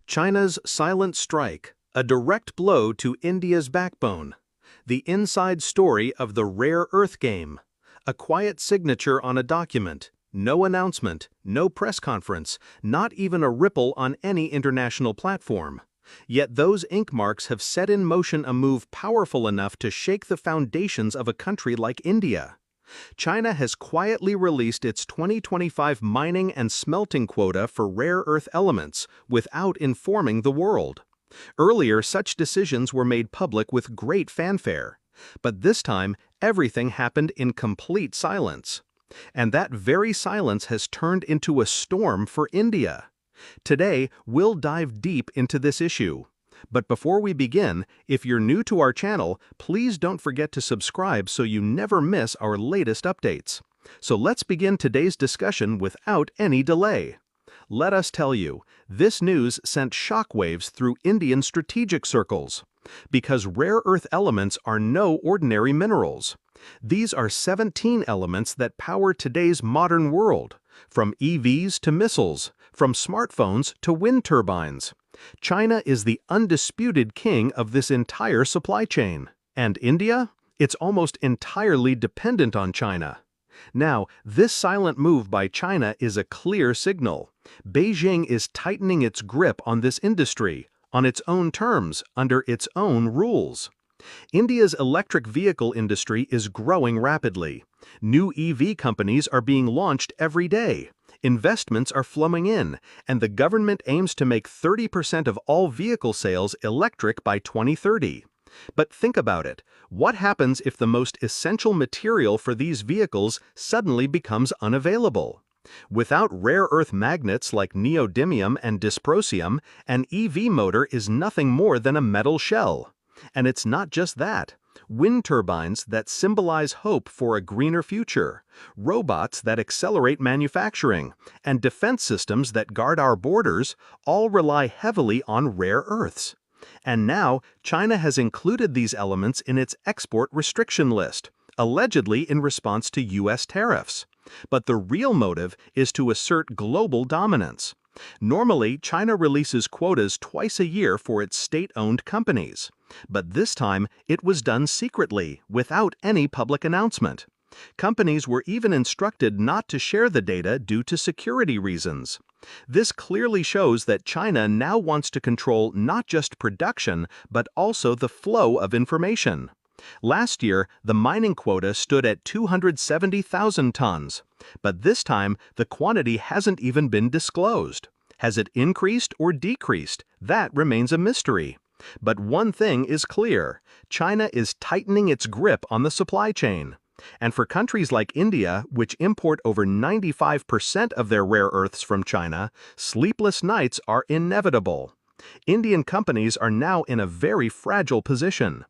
China's silent strike, a direct blow to India's backbone. The inside story of the rare earth game. A quiet signature on a document, no announcement, no press conference, not even a ripple on any international platform. Yet those ink marks have set in motion a move powerful enough to shake the foundations of a country like India. China has quietly released its 2025 mining and smelting quota for rare earth elements without informing the world. Earlier, such decisions were made public with great fanfare. But this time, everything happened in complete silence. And that very silence has turned into a storm for India. Today, we'll dive deep into this issue. But before we begin, if you're new to our channel, please don't forget to subscribe so you never miss our latest updates. So let's begin today's discussion without any delay. Let us tell you, this news sent shockwaves through Indian strategic circles. Because rare earth elements are no ordinary minerals. These are 17 elements that power today's modern world, from EVs to missiles, from smartphones to wind turbines. China is the undisputed king of this entire supply chain. And India? It's almost entirely dependent on China. Now, this silent move by China is a clear signal. Beijing is tightening its grip on this industry, on its own terms, under its own rules. India's electric vehicle industry is growing rapidly. New EV companies are being launched every day. Investments are flowing in, and the government aims to make 30% of all vehicle sales electric by 2030. But think about it. What happens if the most essential material for these vehicles suddenly becomes unavailable? Without rare earth magnets like neodymium and dysprosium, an EV motor is nothing more than a metal shell. And it's not just that. Wind turbines that symbolize hope for a greener future, robots that accelerate manufacturing, and defense systems that guard our borders all rely heavily on rare earths. And now, China has included these elements in its export restriction list, allegedly in response to U.S. tariffs. But the real motive is to assert global dominance. Normally, China releases quotas twice a year for its state-owned companies. But this time, it was done secretly, without any public announcement. Companies were even instructed not to share the data due to security reasons. This clearly shows that China now wants to control not just production, but also the flow of information. Last year, the mining quota stood at 270,000 tons. But this time, the quantity hasn't even been disclosed. Has it increased or decreased? That remains a mystery. But one thing is clear. China is tightening its grip on the supply chain. And for countries like India, which import over 95% of their rare earths from China, sleepless nights are inevitable. Indian companies are now in a very fragile position.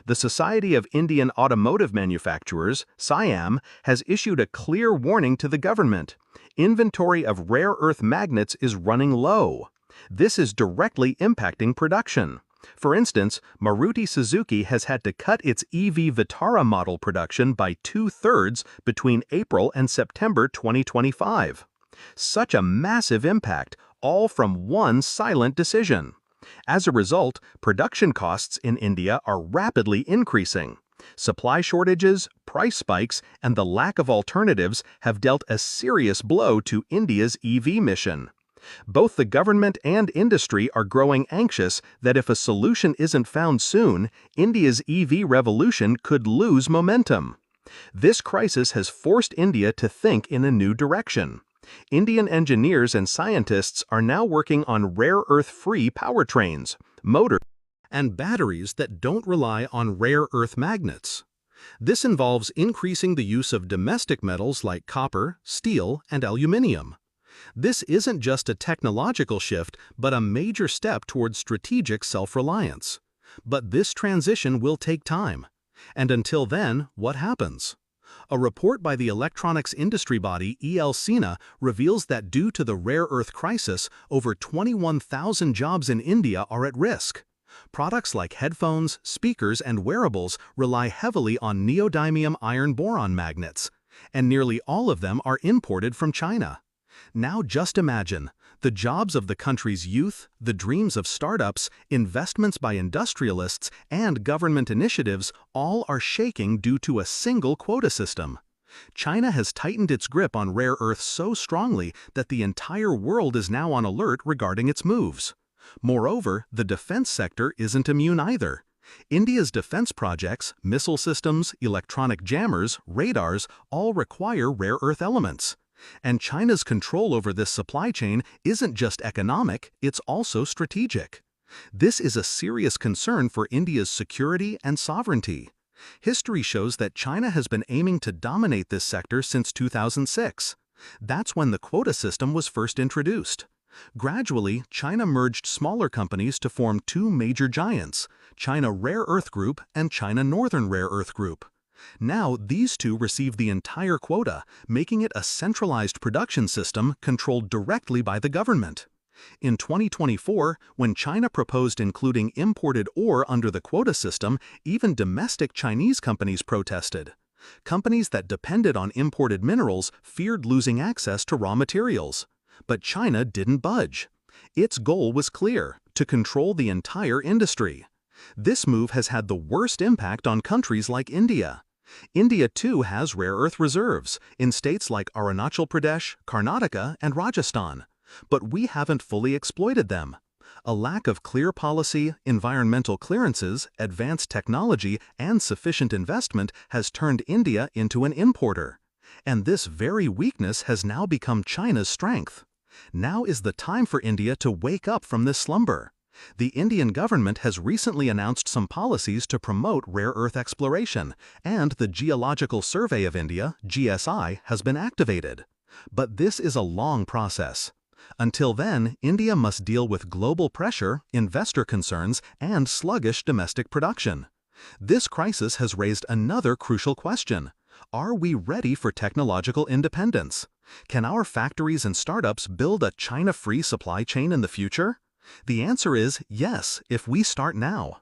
The Society of Indian Automotive Manufacturers, SIAM, has issued a clear warning to the government. Inventory of rare earth magnets is running low. This is directly impacting production. For instance, Maruti Suzuki has had to cut its EV Vitara model production by 2/3 between April and September 2025. Such a massive impact, all from one silent decision. As a result, production costs in India are rapidly increasing. Supply shortages, price spikes, and the lack of alternatives have dealt a serious blow to India's EV mission. Both the government and industry are growing anxious that if a solution isn't found soon, India's EV revolution could lose momentum. This crisis has forced India to think in a new direction. Indian engineers and scientists are now working on rare earth-free powertrains, motors, and batteries that don't rely on rare earth magnets. This involves increasing the use of domestic metals like copper, steel, and aluminum. This isn't just a technological shift, but a major step towards strategic self-reliance. But this transition will take time. And until then, what happens? A report by the electronics industry body 𝐮𝐸𝐴 reveals that due to the rare earth crisis, over 21,000 jobs in India are at risk. Products like headphones, speakers, and wearables rely heavily on neodymium iron boron magnets, and nearly all of them are imported from China. Now just imagine, The jobs of the country's youth, the dreams of startups, investments by industrialists, and government initiatives all are shaking due to a single quota system. China has tightened its grip on rare earths so strongly that the entire world is now on alert regarding its moves. Moreover, the defense sector isn't immune either. India's defense projects, missile systems, electronic jammers, radars, all require rare earth elements. And China's control over this supply chain isn't just economic, it's also strategic. This is a serious concern for India's security and sovereignty. History shows that China has been aiming to dominate this sector since 2006. That's when the quota system was first introduced. Gradually, China merged smaller companies to form two major giants, China Rare Earth Group and China Northern Rare Earth Group. Now, these two receive the entire quota, making it a centralized production system controlled directly by the government. In 2024, when China proposed including imported ore under the quota system, even domestic Chinese companies protested. Companies that depended on imported minerals feared losing access to raw materials. But China didn't budge. Its goal was clear: to control the entire industry. This move has had the worst impact on countries like India. India too has rare earth reserves in states like Arunachal Pradesh, Karnataka, and Rajasthan. But we haven't fully exploited them. A lack of clear policy, environmental clearances, advanced technology, and sufficient investment has turned India into an importer. And this very weakness has now become China's strength. Now is the time for India to wake up from this slumber. The Indian government has recently announced some policies to promote rare earth exploration, and the Geological Survey of India, GSI, has been activated. But this is a long process. Until then, India must deal with global pressure, investor concerns, and sluggish domestic production. This crisis has raised another crucial question. Are we ready for technological independence? Can our factories and startups build a China-free supply chain in the future? The answer is yes, if we start now.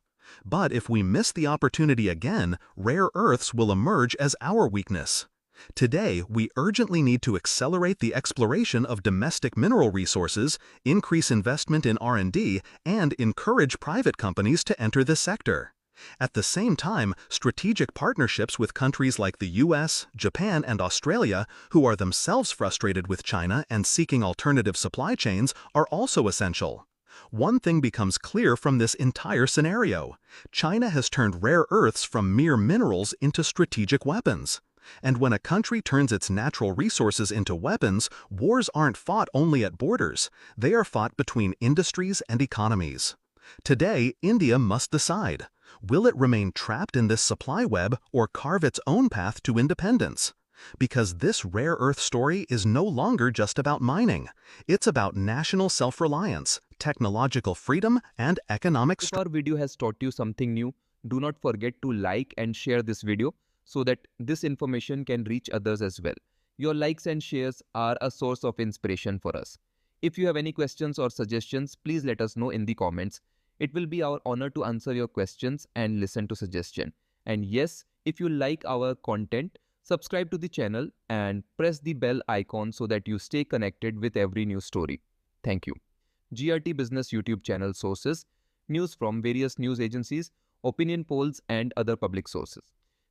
But if we miss the opportunity again, rare earths will emerge as our weakness. Today, we urgently need to accelerate the exploration of domestic mineral resources, increase investment in R&D, and encourage private companies to enter this sector. At the same time, strategic partnerships with countries like the US, Japan, and Australia, who are themselves frustrated with China and seeking alternative supply chains, are also essential. One thing becomes clear from this entire scenario: China has turned rare earths from mere minerals into strategic weapons. And when a country turns its natural resources into weapons, wars aren't fought only at borders, they are fought between industries and economies. Today, India must decide: will it remain trapped in this supply web or carve its own path to independence? Because this rare earth story is no longer just about mining. It's about national self-reliance, technological freedom, and economic If our video has taught you something new, do not forget to like and share this video so that this information can reach others as well. Your likes and shares are a source of inspiration for us. If you have any questions or suggestions, please let us know in the comments. It will be our honor to answer your questions and listen to suggestions. And yes, if you like our content, subscribe to the channel and press the bell icon so that you stay connected with every new story. Thank you. GRT Business YouTube channel sources: news from various news agencies, opinion polls, and other public sources.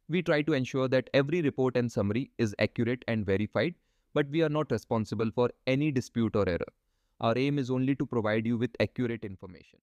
We try to ensure that every report and summary is accurate and verified, but we are not responsible for any dispute or error. Our aim is only to provide you with accurate information.